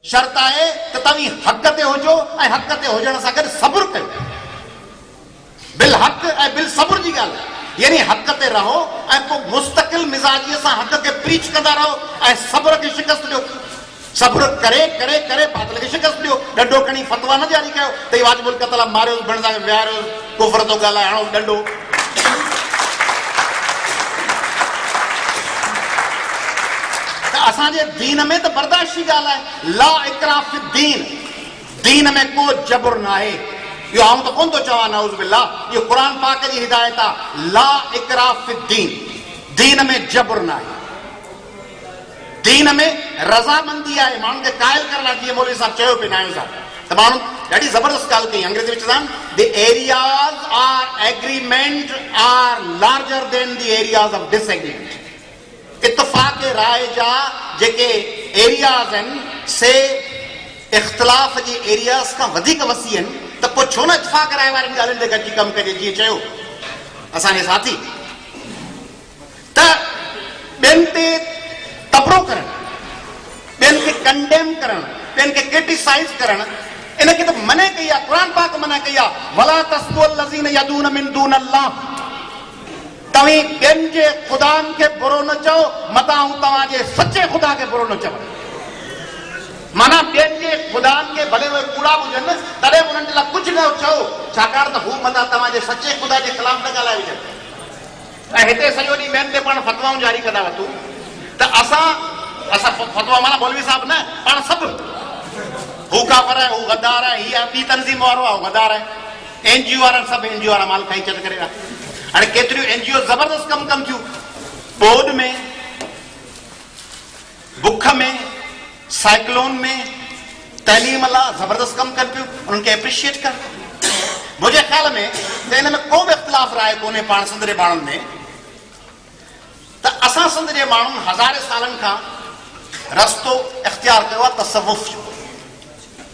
शर्त आहे त तव्हीं हक़ ते हुजो ऐं हक़ ते हुजण सां गॾु सब्र कयो। बिल हक़ ऐं बिल सब्र जी ॻाल्हि आहे, यानी हक़ ते रहो ऐं पोइ मुस्तक़िल मिज़ाजीअ सां हक़ खे प्रीच कंदा रहो ऐं सब्र खे शिकस्त ॾियो। सब्र करे करे करे बातिल खे शिकस्त ॾियो। ॾंडो खणी फतवा न जारी कयो त ही वाजिबुल क़त्ल मारियो भेण सां विहारियो कुफर थो ॻाल्हाए हणो ॾंडो। त असांजे दीन में त बर्दाश्त जी ॻाल्हि आहे, ला इकराह फी दीन, दीन में को जबर न आहे। इहो आऊं त कोन थो चवां नाउज़ बिल्लाह, इहो क़ुर पाक जी हिदायत आहे। ला इकराह फी दीन, दीन में जबर न आहे, दीन में रज़ामंदी आहे। माण्हुनि खे क़ाइल करण लाइ, जीअं मौलवी साहब चयो पिया नायो साहब, त माण्हू ॾाढी ज़बरदस्त ॻाल्हि कई अंग्रेज़ी में चवंदा आहिनि, the areas are agreement are larger than the areas of disagreement. इत्तफ़ाक़ राय जा जेके एरियाज़ आहिनि से इख़्तिलाफ़ जे एरियाज़ खां वधीक वसी आहिनि, त पोइ छो न इत्तफ़ाक़ राय वारनि ॻाल्हियुनि ते गॾिजी कमु कजे। जीअं चयो असांजे साथी, त ॿियनि ते तबरो करणु, ॿियनि खे कंडेम करणु, ॿियनि खे क्रिटिसाइज़ करणु, इनखे त मने कई आहे, क़ुर पाक मना कई आहे। वला तस्बुल लज़ीन यदून मिन दून अल्लाह, तव्हीं ॿियनि जे ख़ुदानि खे बुरो न चओ मतां तव्हांजे सचे ख़ुदा खे बुरो न चओ। माना ॿियनि जे ख़ुदानि खे भले उहे कूड़ा हुजनि तॾहिं उन्हनि जे लाइ कुझु न चओ, छाकाणि त हू मतां तव्हांजे सचे ख़ुदा जे ख़िलाफ़ न ॻाल्हाए विझनि। ऐं हिते सॼो ॾींहुं ॿियनि ते पाण फतवाऊं जारी कंदा वठूं, त असां फतवा माना मौलवी साहब न, पाण सभु हू काफ़िर आहे, हू गद्दार आहे, हीअ ॿी तंज़ीम वारो आहे, हू गद्दार आहे, एनजीओ वारा सभु एनजीओ वारा माल खाई चट करे विया। हाणे केतिरियूं एनजीओ ज़बरदस्त कमु कनि थियूं, ॿोॾ में, बुख में, साइक्लोन में, तइलीम लाइ ज़बरदस्त कमु कनि पियूं, उन्हनि खे एप्रिशिएट कर। मुंहिंजे ख़्याल में त हिन में को बि इख़्तिलाफ़ राय कोन्हे पाण सिंध जे माण्हुनि में, त असां सिंध जे माण्हुनि हज़ारे सालनि खां रस्तो इख़्तियार कयो आहे तसव्वुफ़ जो,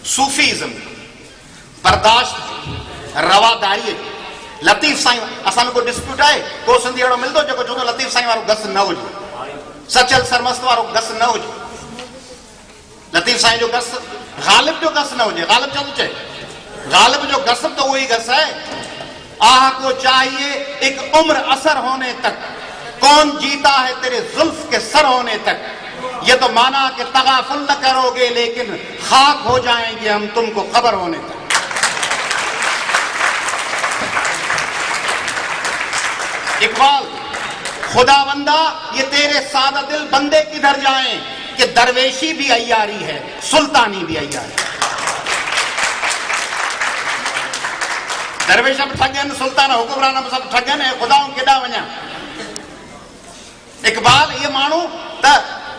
सूफ़ीज़म, बर्दाश्त, रवादारीअ जो। लतीफ़ साईं, असां में कोई डिस्प्यूट आहे? को सिंधी अहिड़ो मिलंदो जेको चवंदो लतीफ़ साईं वारो गस न हुजे, सचल सरमस्त वारो गस न हुजे, लतीफ़ साईं जो गस, ग़ालिब जो गस न हुजे। ग़ालिब छा थो चए? ग़ालिब जो गस तो वही गस है, आह को चाहिए एक उम्र असर होने तक, कौन जीता है तेरे जुल्फ के सर होने तक, ये तो माना कि तगाफुल न करोगे लेकिन खाक हो जाएंगे हम तुमको खबर होने तक। इकबाल, खुदावंदा ये तेरे सादा दिल बंदे किधर जाएं कि दरवेशी भी अय्यारी है, सुल्तानी भी अय्यारी। दरवेश बि ठगनि, सुल्तान हुकुमरान बि सभु ठगनि, ऐं ख़ुदाऊं केॾा वञा। इकबाल, ये माण्हू त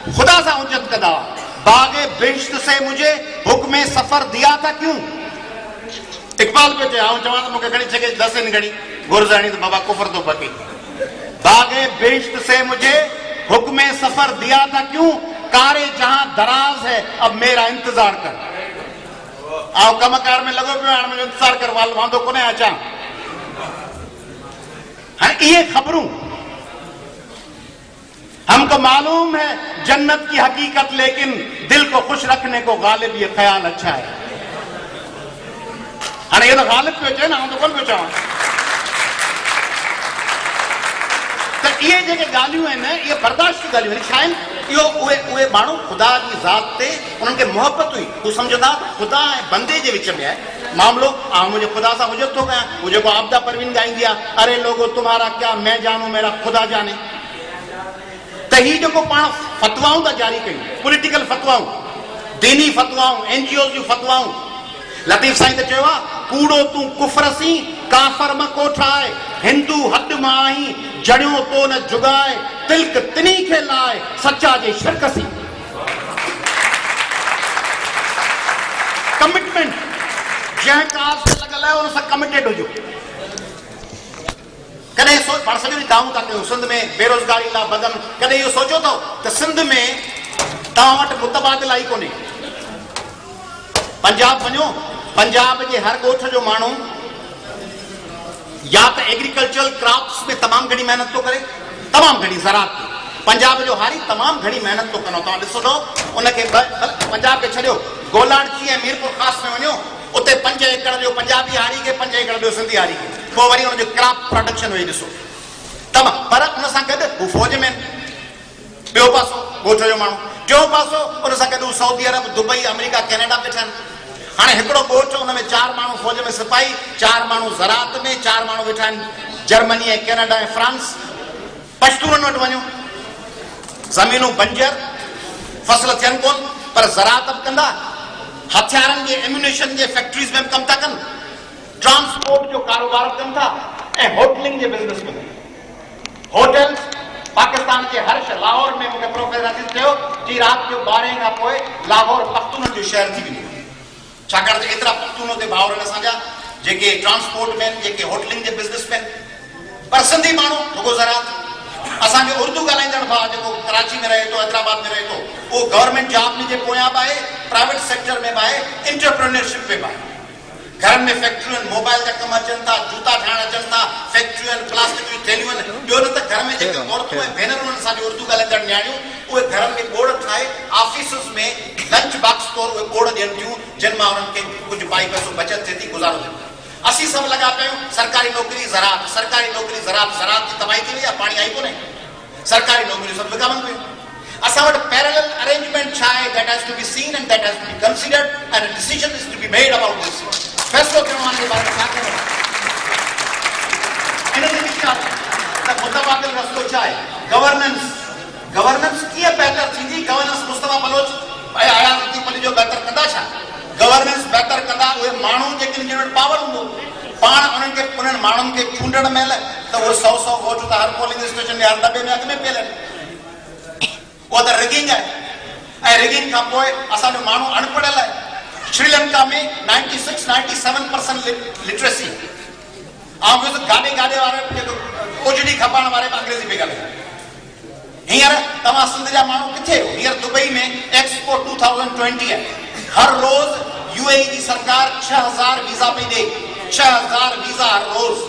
ख़ुदा सां उजत कंदा हुआ। बाग़े बेश्त से मुझे हुक्म सफ़र दिया था क्यों? इकबाल पियो चए, आऊं चवां त मूंखे घणी छॾे 10 घणी घुरज़ाणी त बाबा कुफर थो पके। बाग़े बेश्त से मुझे हुक्म सफ़र दिया था क्यों, कारे जहां दराज है अब मेरा इंतजार कर। आओ कमकार में लगो पियो, हाणे मुंहिंजो इंतजार कर, वांदो कोन्हे अचां। हाणे इहे ख़बरूं, हमको मालूम है जन्नत की हकीकत, लेकिन दिल को खुश रखने को गालिब ये ख्याल अच्छा है। हाणे इहो त गालिब पियो चए न, आउं त कोन पियो चवां। त इहे जेके ॻाल्हियूं आहिनि, इहे बर्दाश्त जी ॻाल्हियूं आहिनि। छा आहिनि? इहो उहे माण्हू ख़ुदा जी ज़ात ते उन्हनि खे मोहबत हुई, हू सम्झंदा ख़ुदा ऐं बंदे जे विच में आहे मामिलो। ऐं मुंहिंजे ख़ुदा सां हुजत थो कयां, हू जेको आबदा परवीन ॻाईंदी आहे, अरे लोगो तुम्हारा क्या मैं जानू मेरा ख़ुदा जाने। त ही जेको पाण फतवाऊं था जारी कयूं, पॉलिटिकल फतवाऊं, दीनी फतवाऊं, एनजीओ जूं फतवाऊं, लतीफ़ साईं त चयो आहे, कूड़ो तूं कुफरसी काफ़र म कोठाए, हिंदू हद मां आई जड़ियो तो न जुगाए, तिल्क तिनी खे लाए सचा जे शिरकसी। कमिटमेंट, जंहिं काज़ ते लॻल आहे उन सां कमिटेड हुजो। कॾहिं पाण सॼो ॾींहुं दाऊं था कयूं सिंध में बेरोज़गारी लाइ बदन, कॾहिं इहो सोचियो अथव त सिंध में तव्हां वटि मुतबादिला ई कोन्हे? पंजाब वञो, पंजाब जे हर ॻोठ जो माण्हू या त एग्रीकल्चरल क्रॉप्स में तमामु घणी महिनत थो करे, तमामु घणी ज़राअत। पंजाब जो हारी तमामु घणी महिनत थो कनो, तव्हां ॾिसो उनखे पंजाब के छॾियो, गोलाणची ऐं मीरपुर ख़ास में वञो, उते 5 एकड़ जो पंजाबी हारी खे, 5 एकड़ जो सिंधी हारी खे, पोइ वरी हुनजो क्रॉप प्रोडक्शन वेही ॾिसो तमामु। पर हुन सां गॾु हू फ़ौज में, ॿियो पासो ॻोठ जो माण्हू, टियों पासो हुन सां गॾु सऊदी अरब, दुबई, अमेरिका, कैनेडा वेठा आहिनि। हाणे हिकिड़ो ॻोठ, हुन में 4 माण्हू फ़ौज में सिपाही, 4 माण्हू ज़राअत में, 4 माण्हू वेठा आहिनि जर्मनी ऐं कैनेडा ऐं फ्रांस। पश्तूननि वटि वञो, ज़मीनूं बंजर, फसल थियनि कोन, पर ज़राअत बि कंदा, हथियारनि जे एम्यूनेशन जे फैक्ट्रीज़ में बि कमु था कनि, ट्रांसपोर्ट जो कारोबार बि कनि था, ऐं होटलिंग जे बिज़नेस में। होटल्स पाकिस्तान के हर शहर, लाहौर में मूंखे प्रोफेसर अजीज चयो कि राति जो 12 खां पोइ लाहौर पख्तूननि जो शहर थी वेंदो, छाकाणि त एतिरा पख्तून हुते भाउर आहिनि असांजा, जेके ट्रांसपोर्ट में, जेके होटलिंग जे बिज़नेस में। पर सिंधी माण्हू रुगो ज़राअत, असांजो उर्दू ॻाल्हाईंदड़ भाउ जेको कराची में रहे थो, हैदराबाद में रहे थो, उहो गवर्नमेंट जॉब जे पोयां बि आहे, प्राइवेट सेक्टर में बि आहे, इंटरप्रेन्योरशिप में बि आहे। घरनि में फैक्ट्रियूं आहिनि, मोबाइल जा कम अचनि था, जूता ठाहिण अचनि था, फैक्ट्रियूं आहिनि, प्लास्टिक जूं थैलियूं आहिनि। ॿियो न त घर में जेके औरतूं ऐं भेनरूं आहिनि असांजी उर्दू ॻाल्हाईंदड़ न्याणियूं, उहे घरनि में ॻोड़ ठाहे ऑफिसिस में लंच बॉक्स तौरु उहे ॻोड़ ॾियनि थियूं, जिन मां उन्हनि खे कुझु पाई पैसो बचत थिए थी, गुज़ारो थिए थो। असीं सभु लॻा पिया आहियूं सरकारी नौकिरी ज़राअत, सरकारी नौकिरी ज़राअत, ज़राअत जी तबाही थी वई आहे, पाणी आई कोन्हे, सरकारी नौकिरियूं सभु विकामनि पियूं। असां वटि पैरेलल अरेंजमेंट छा आहे, that has to be seen and that has to be considered and a decision is to be made about this. फैसलो करणो आहे हिन बारे में छा करणो आहे, इन ते छा त मुतबादिल रस्तो छा आहे, गवर्नेंस। गवर्नेंस कीअं बहितर थींदी, गवर्नेंस मुस्तफा बलोच ऐं आयात अली जो बहितर कंदा छा? गवर्नेंस बहितर कंदा उहे माण्हू जेके जिन वटि पावर हूंदो, पाण उन्हनि खे, उन्हनि माण्हुनि खे चूंडण महिल त उहे 100 वोट त हर पोलिंग स्टेशन में, हर दॿे में अॻ में पियल आहिनि। उहा त रिगिंग आहे, ऐं रिगिंग खां पोइ असांजो माण्हू अनपढ़ियल आहे। श्रीलंका में 96-97% लिटरेसी, ऐं गाॾे गाॾे वारे जेको ओजड़ी खपाइण वारे बि अंग्रेज़ी पई ॻाल्हाइनि। हींअर तव्हां सिंध जा माण्हू किथे हो? हींअर दुबई में एक्सपो 2020 आहे, हर रोज़ यूएई जी सरकार 6000 वीज़ा पई ॾे, 6000 वीज़ा हर रोज़,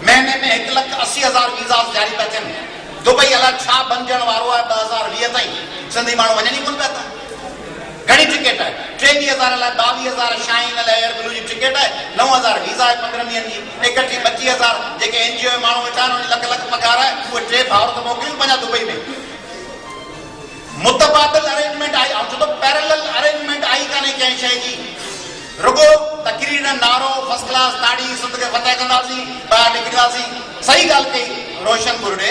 महीने में 1,80,000 वीज़ा जारी पिया थियनि। दुबई अलाए छा बणजण वारो आहे 2020 ताईं, सिंधी माण्हू वञनि ई कोन पिया था। घणी टिकट आहे? 23,000 लाइ 22,000 शाइन लाइ एयर ब्लू जी टिकट आहे, 9,000 वीज़ा आहे 15 ॾींहंनि जी, एकठी 25,000 जेके NGO माण्हू वेठा आहिनि, लख लख पघार आहे, उहे 3 भाउर त मोकिलियूं पंहिंजा दुबई में। मुतबादिल अरेंजमेंट आई, ऐं छो त पैरेलल अरेंजमेंट आई कान्हे कंहिं शइ जी, रुगो तकरीर नारो फर्स्ट क्लास दाढ़ी सिंध खे फतेह कंदासीं, ॿाहिरि निकिरंदासीं। सही ॻाल्हि कई रोशन बुरडे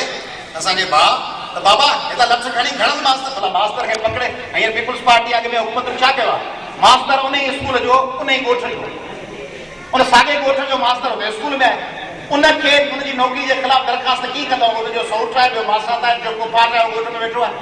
असांजे भाउ, त बाबा हितां लफ़्ज़ खणी घणनि मास्तर, भला मास्तर खे पकड़े। हींअर पीपुल्स पार्टी अॻ में हुकूमत छा कयो आहे, मास्तर उन ई स्कूल जो, उन ई ॻोठ जो, उन साॻे ॻोठ जो मास्तर हुते स्कूल में आहे, उनखे उनजी नौकिरी जे ख़िलाफ़ दरख़्वास्त कीअं कंदो? उनजो सौट आहे, ॿियो मासात आहे, जो कुफात आहे, ॻोठ में वेठो आहे।